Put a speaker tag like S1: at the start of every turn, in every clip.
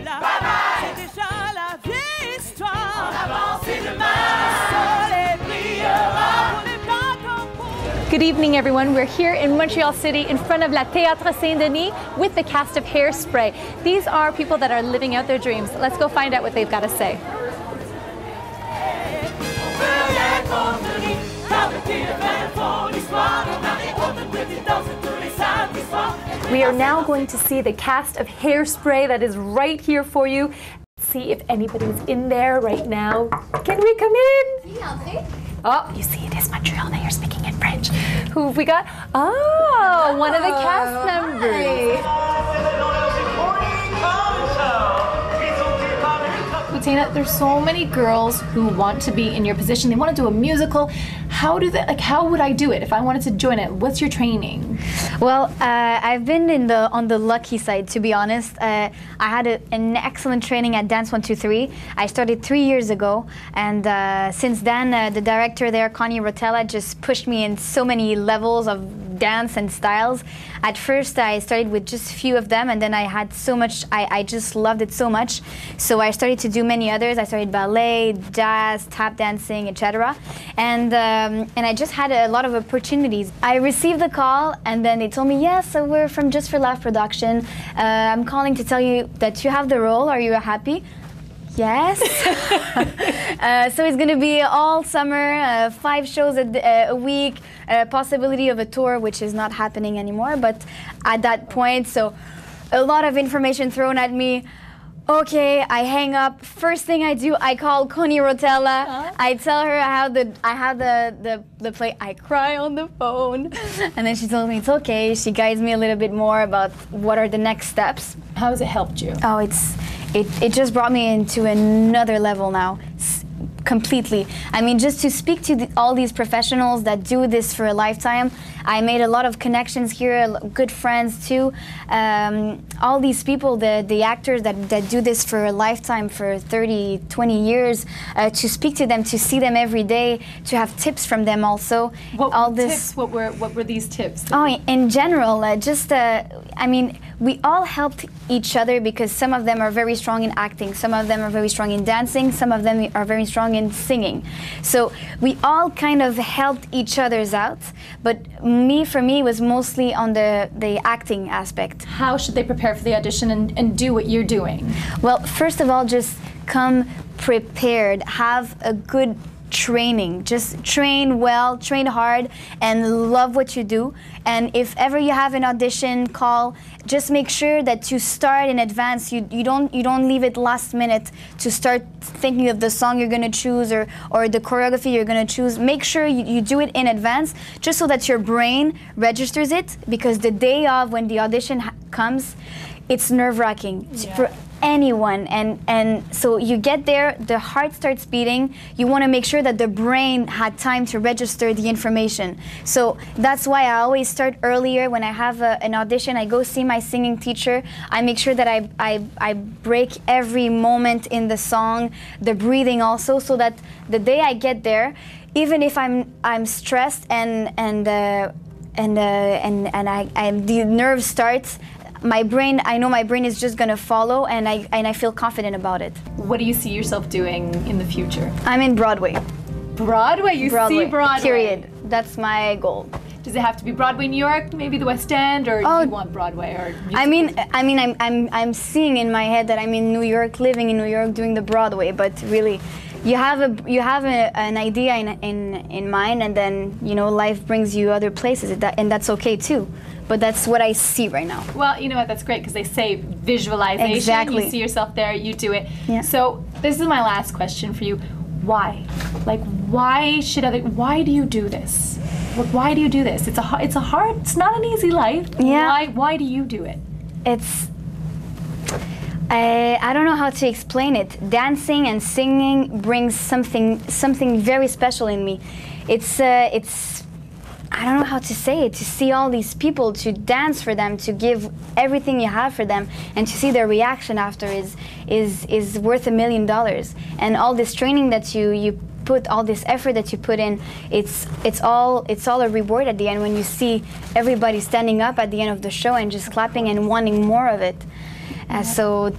S1: là. C'est déjà la vieille histoire. En avant, c'est demain. Le soleil brillera pour les bateaux.
S2: Good evening, everyone. We're here in Montreal City in front of la Théâtre St-Denis with the cast of Hairspray. These are people that are living out their dreams. Let's go find out what they've got to say. We are now going to see the cast of Hairspray that is right here for you. See if anybody's in there right now. Can we come in? Oh, you see, it is Montreal. They are speaking in French. Who have we got? Oh, one of the cast members. Bou taina, there's so many girls who want to be in your position. They want to do a musical. How do they? Like, how would I do it if I wanted to join it? What's your training?
S3: Well, I've been on the lucky side, to be honest. I had an excellent training at Dance 123. I started 3 years ago, and since then, the director there, Connie just pushed me in so many levels of dance and styles. At first, I started with just a few of them, and then I had so much. I just loved it so much. So I started to do many others. I started ballet, jazz, tap dancing, etc. And I just had a lot of opportunities. I received the call, and then they told me, yes, so we're from Just for Laugh production. I'm calling to tell you that you have the role. Are you happy? Yes. So it's going to be all summer, 5 shows a week, possibility of a tour, which is not happening anymore. But at that point, so a lot of information thrown at me. Okay, I hang up. First thing I do, I call Connie. I tell her I have the play. I cry on the phone, and then she told me it's okay. She guides me a little bit more about what are the next steps.
S2: How has it helped you?
S3: Oh, it just brought me into another level now. Completely. I mean, just to speak to all these professionals that do this for a lifetime, I made a lot of connections here, good friends too. All these people, the actors that do this for a lifetime, for 30, 20 years, to speak to them, to see them every day, to have tips from them also.
S2: What were these tips?
S3: Oh, in general, I mean, we all helped each other because some of them are very strong in acting, some of them are very strong in dancing, some of them are very strong in singing. So we all kind of helped each other's out, but for me, was mostly on the acting aspect.
S2: How should they prepare for the audition and do what you're doing?
S3: Well, first of all, just come prepared, have a good training. Just train well, train hard, and love what you do. And if ever you have an audition call, just make sure that you start in advance. You don't leave it last minute to start thinking of the song you're going to choose or the choreography you're going to choose. Make sure you do it in advance, just so that your brain registers it, because the day of, when the audition comes, it's nerve-wracking for anyone, and so you get there, the heart starts beating. You want to make sure that the brain had time to register the information. So that's why I always start earlier. When I have an audition, I go see my singing teacher. I make sure that I break every moment in the song, the breathing also, so that the day I get there, even if I'm stressed and the nerves starts, I know my brain is just gonna follow, and I feel confident about it.
S2: What do you see yourself doing in the future?
S3: I'm in Broadway.
S2: Broadway? You see Broadway?
S3: Period. That's my goal.
S2: Does it have to be Broadway, New York, maybe the West End, or do you want Broadway? Or
S3: I'm seeing in my head that I'm in New York, living in New York, doing the Broadway. But really, you have an idea in mind, and then life brings you other places, and that's okay too. But that's what I see right now.
S2: Well, you know what, that's great, because they say visualization.
S3: Exactly.
S2: You see yourself there, you do it.
S3: Yeah.
S2: So this is my last question for you. Why? Like, why do you do this? Like, why do you do this? It's not an easy life.
S3: Yeah.
S2: Why do you do it?
S3: I don't know how to explain it. Dancing and singing brings something very special in me. It's I don't know how to say it, to see all these people, to dance for them, to give everything you have for them, and to see their reaction after is worth $1 million. And all this training that you put, all this effort that you put in, it's all a reward at the end when you see everybody standing up at the end of the show and just clapping and wanting more of it. So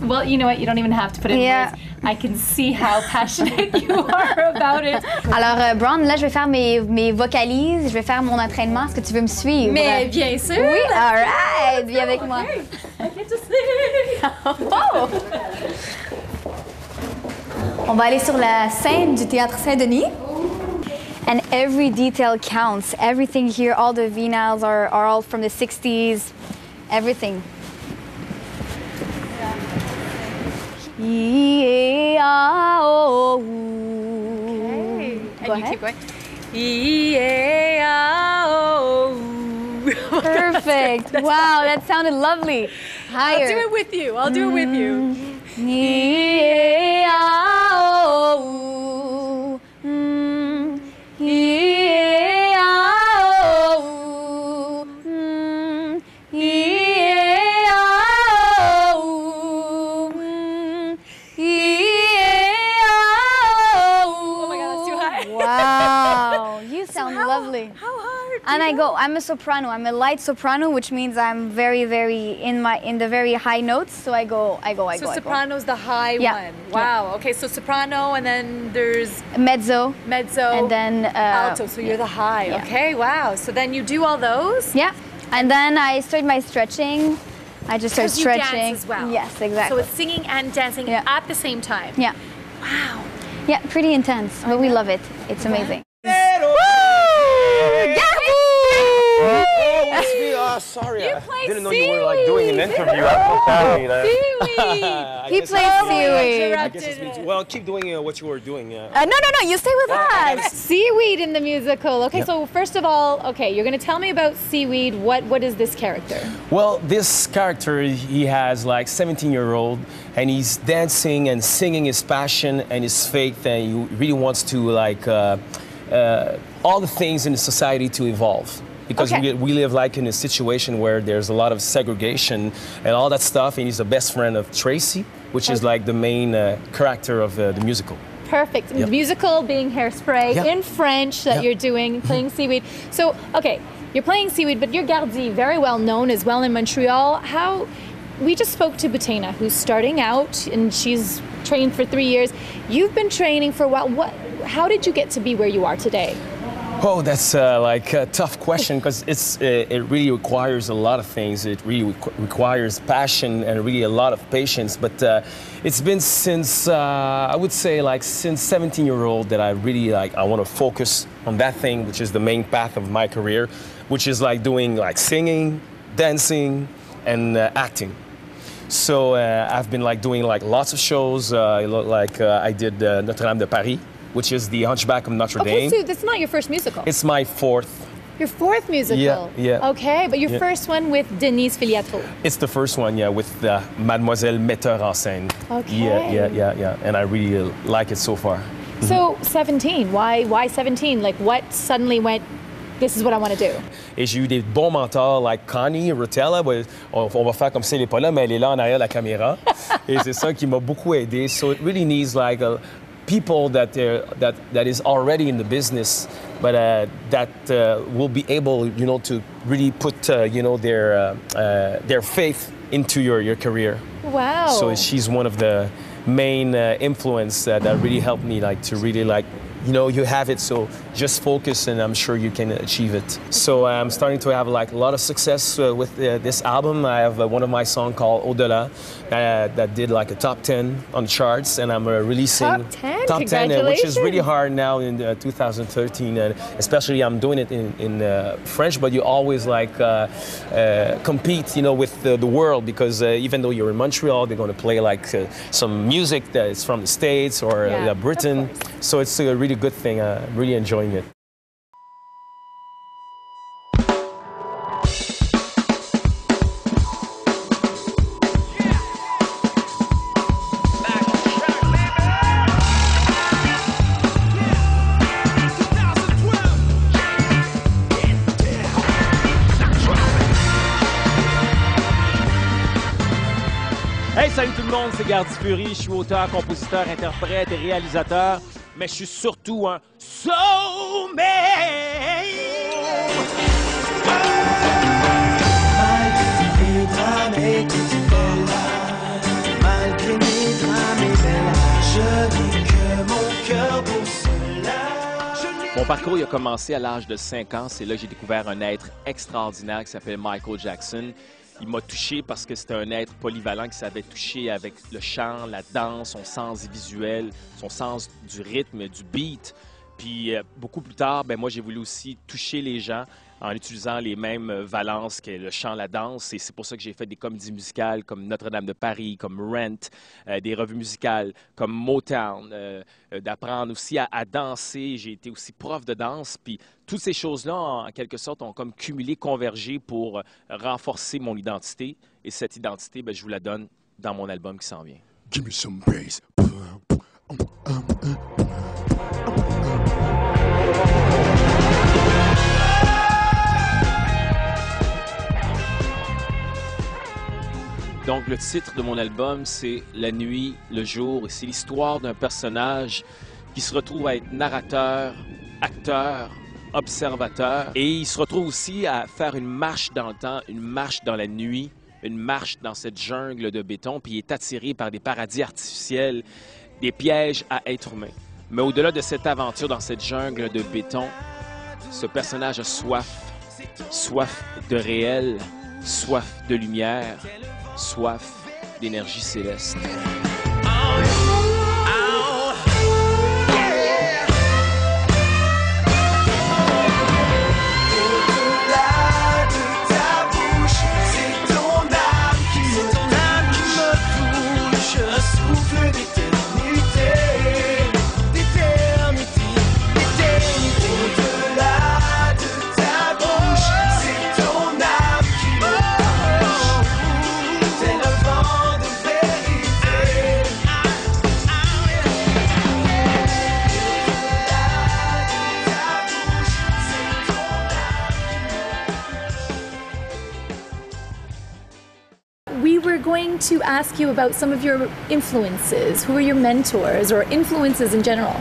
S2: Well, you know what? You don't even have to put it in words. I can see how passionate you are about it.
S3: Alors, Brown, là, je vais faire mes vocalises, je vais faire mon entraînement. Est-ce que tu veux me suivre?
S2: Mais bien sûr!
S3: Oui, all right! Viens avec moi.
S2: I get to sing!
S3: Oh. On va aller sur la scène du Théâtre Saint-Denis. And every detail counts. Everything here, all the vinyls are all from the 60s. Everything.
S2: Okay. And you keep going.
S3: Perfect. Wow, that sounded lovely. Higher.
S2: I'll do it with you. I'll do it with you.
S3: Lovely.
S2: How hard?
S3: And I'm a soprano. I'm a light soprano, which means I'm very, very in the very high notes. So I go.
S2: So soprano's the high one. Wow.
S3: Yeah.
S2: Okay. So soprano, and then there's
S3: mezzo,
S2: and
S3: then
S2: alto. So you're the high.
S3: Yeah.
S2: Okay. Wow. So then you do all those.
S3: Yeah. And then I start my stretching. I just start stretching.
S2: You dance as well.
S3: Yes, exactly.
S2: So it's singing and dancing at the same time.
S3: Yeah.
S2: Wow.
S3: Yeah, pretty intense, but we love it. It's amazing.
S4: Sorry,
S2: you
S4: I
S2: play
S4: didn't know you were like doing an interview. I'm so sorry.
S3: He plays seaweed.
S4: I guess it's been, well, keep doing what you were doing.
S3: No, you stay with us.
S2: Seaweed in the musical. Okay, so first of all, you're going to tell me about Seaweed. What is this character?
S4: Well, this character, he has like 17-year-old, and he's dancing and singing his passion and his faith, and he really wants to like all the things in the society to evolve. Because we live like in a situation where there's a lot of segregation and all that stuff, and he's the best friend of Tracy, which is like the main character of the musical.
S2: Perfect. Yep. Musical being Hairspray in French that you're doing, playing Seaweed. So, you're playing Seaweed, but you're Gardy, very well known as well in Montreal. We just spoke to Bou taina, who's starting out, and she's trained for 3 years. You've been training for a while. How did you get to be where you are today?
S4: Oh, that's like a tough question, because it really requires a lot of things. It really requires passion and really a lot of patience. But it's been since I would say like since 17-year-old that I really I want to focus on that thing, which is the main path of my career, which is like doing like singing, dancing, and acting. So I've been like doing like lots of shows. I did Notre Dame de Paris, which is the Hunchback of Notre Dame.
S2: So this is not your first musical.
S4: It's my fourth.
S2: Your fourth musical?
S4: Yeah.
S2: Okay, but your first one with Denise Filiatro.
S4: It's the first one, with Mademoiselle Metteur en scène.
S2: Okay.
S4: Yeah. And I really like it so far.
S2: So 17, why 17? Like what suddenly went, this is what I want to do?
S4: Et j'ai eu des bons mentors, like Connie, Rotella. On va faire comme si elle n'est pas là, mais elle est là en arrière de la caméra. Et c'est ça qui m'a beaucoup aidé. So it really needs like people that is already in the business, but that will be able, to really put, their faith into your career.
S2: Wow.
S4: So she's one of the main influence that really helped me, to really you have it, so just focus and I'm sure you can achieve it. So I'm starting to have a lot of success with this album. I have one of my songs called Au-delà that did a top 10 on the charts, and I'm releasing
S2: top 10,
S4: which is really hard now in 2013, and especially I'm doing it in French, but you always compete with the world, because even though you're in Montreal, they're going to play some music that is from the States or Britain, so it's a really good thing. I'm really enjoying it.
S5: Hey, salut tout le monde, c'est Gardy Fury. Je suis auteur, compositeur, interprète et réalisateur, mais je suis surtout un soulmate. parcours il a commencé à l'âge de 5 ans. C'est là que j'ai découvert un être extraordinaire qui s'appelle Michael Jackson. Il m'a touché parce que c'était un être polyvalent qui savait toucher avec le chant, la danse, son sens visuel, son sens du rythme, du beat. Puis beaucoup plus tard, moi j'ai voulu aussi toucher les gens en utilisant les mêmes valences que le chant, la danse. Et c'est pour ça que j'ai fait des comédies musicales comme Notre-Dame de Paris, comme Rent, des revues musicales comme Motown, d'apprendre aussi à danser. J'ai été aussi prof de danse. Puis toutes ces choses-là, en quelque sorte, ont comme cumulé, convergé pour renforcer mon identité. Et cette identité, je vous la donne dans mon album qui s'en vient.
S6: Give me some bass.
S5: Donc, le titre de mon album, c'est « La nuit, le jour ». Et c'est l'histoire d'un personnage qui se retrouve à être narrateur, acteur, observateur. Et il se retrouve aussi à faire une marche dans le temps, une marche dans la nuit, une marche dans cette jungle de béton. Puis il est attiré par des paradis artificiels, des pièges à être humain. Mais au-delà de cette aventure dans cette jungle de béton, ce personnage a soif. Soif de réel, soif de lumière, soif d'énergie céleste.
S2: We were going to ask you about some of your influences. Who are your mentors or influences in general?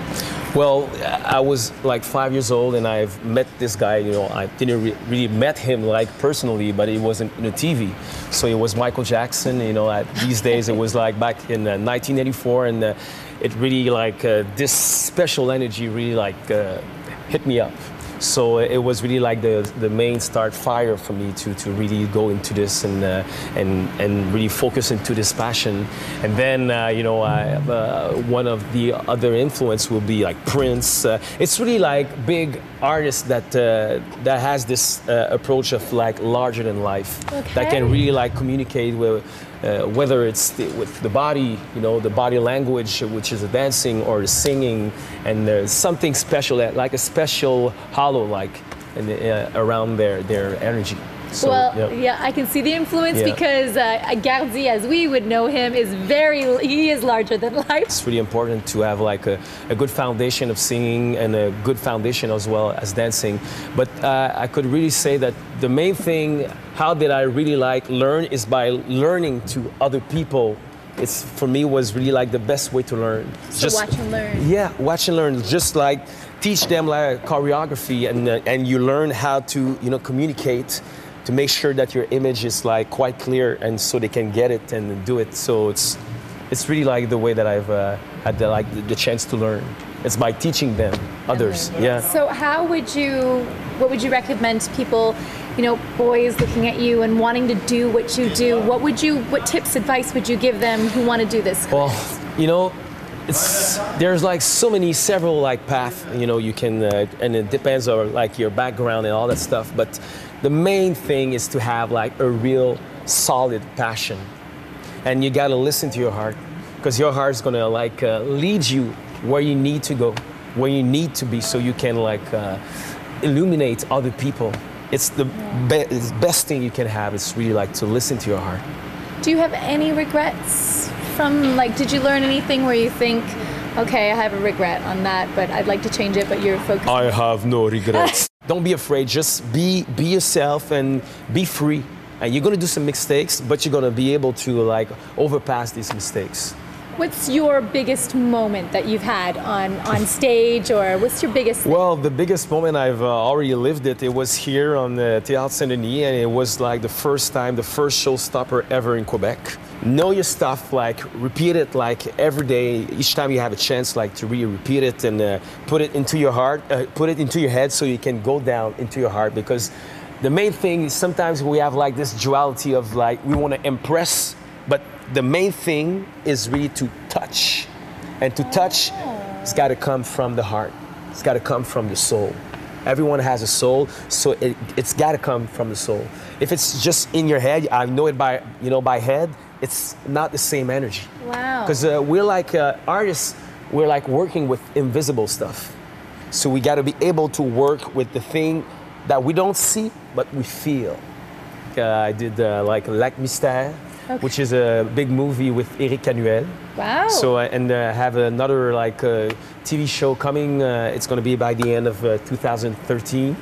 S4: Well, I was like 5 years old and I've met this guy, I didn't really met him like personally, but it wasn't in the TV. So it was Michael Jackson, these days it was like back in 1984 and it really like this special energy really like hit me up. So it was really like the main start fire for me to really go into this and really focus into this passion. And then one of the other influence will be like Prince. It's really like big artists that has this approach of like larger than life, that can really like communicate with. Whether it's with the body, the body language, which is the dancing or the singing, and there's something special, like a special halo, like around their energy. So,
S2: yeah, I can see the influence because Gardy, as we would know him, he is larger than life.
S4: It's really important to have like a good foundation of singing and a good foundation as well as dancing. But I could really say that the main thing, how did I really like learn, is by learning to other people. It's for me was really like the best way to learn.
S2: So watch and learn.
S4: Yeah, watch and learn. Just like teach them like choreography and you learn how to communicate, to make sure that your image is like quite clear and so they can get it and do it. So it's really like the way that I've had the chance to learn. It's by teaching them, others. Yeah.
S2: So what would you recommend to people, boys looking at you and wanting to do what you do? What tips, advice would you give them who want to do this?
S4: Well, there's like several like paths, you can, and it depends on like your background and all that stuff. But the main thing is to have like a real solid passion, and you gotta listen to your heart, because your heart's gonna like lead you where you need to go, where you need to be, so you can like illuminate other people. It's the best thing you can have. It's really like to listen to your heart.
S2: Do you have any regrets from did you learn anything where you think, okay, I have a regret on that, but I'd like to change it, but you're focused?
S4: I have no regrets. Don't be afraid. Just be yourself and be free. And you're gonna do some mistakes, but you're gonna be able to like overpass these mistakes.
S2: What's your biggest moment that you've had on stage, or what's your biggest thing?
S4: Well, the biggest moment I've already lived it. It was here on the Théâtre St-Denis, and it was like the first time, the first showstopper ever in Quebec. Know your stuff, like repeat it like every day. Each time you have a chance, like to really repeat it and put it into your heart, put it into your head, so you can go down into your heart. Because the main thing is sometimes we have like this duality of like we want to impress, but the main thing is really to touch. And to touch, it's got to come from the heart. It's got to come from the soul. Everyone has a soul, so it's got to come from the soul. If it's just in your head, I know it by, by head, it's not the same energy.
S2: Wow.
S4: Because we're like artists, we're like working with invisible stuff. So we got to be able to work with the thing that we don't see, but we feel. I did like Lac Mystère, which is a big movie with Éric Canuel.
S2: Wow.
S4: So and have another like TV show coming. It's going to be by the end of 2013,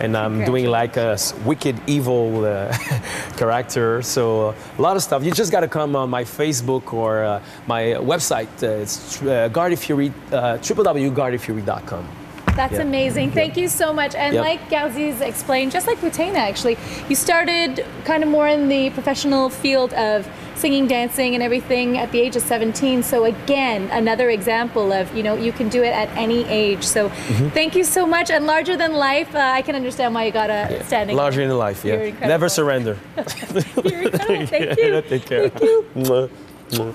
S4: and I'm doing like a wicked evil character. So a lot of stuff. You just got to come on my Facebook or my website. It's Gardy www.gardyfury.com.
S2: That's amazing. Thank you so much. And like Gardy's explained, just like Bou taina actually, you started kind of more in the professional field of singing, dancing, and everything at the age of 17. So again, another example of, you can do it at any age. So thank you so much. And larger than life, I can understand why you got a standing.
S4: Larger than life, Never surrender.
S2: You're incredible. Thank you.
S4: Take care.
S2: Thank you.
S4: Thank you.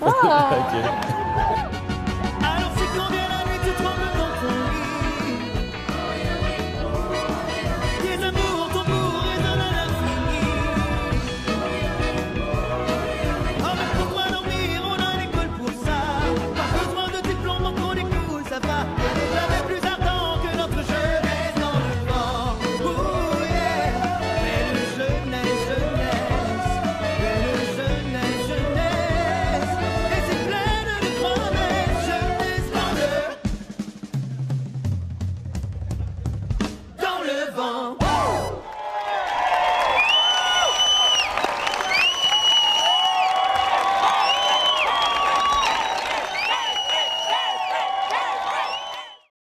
S1: Dans le vent.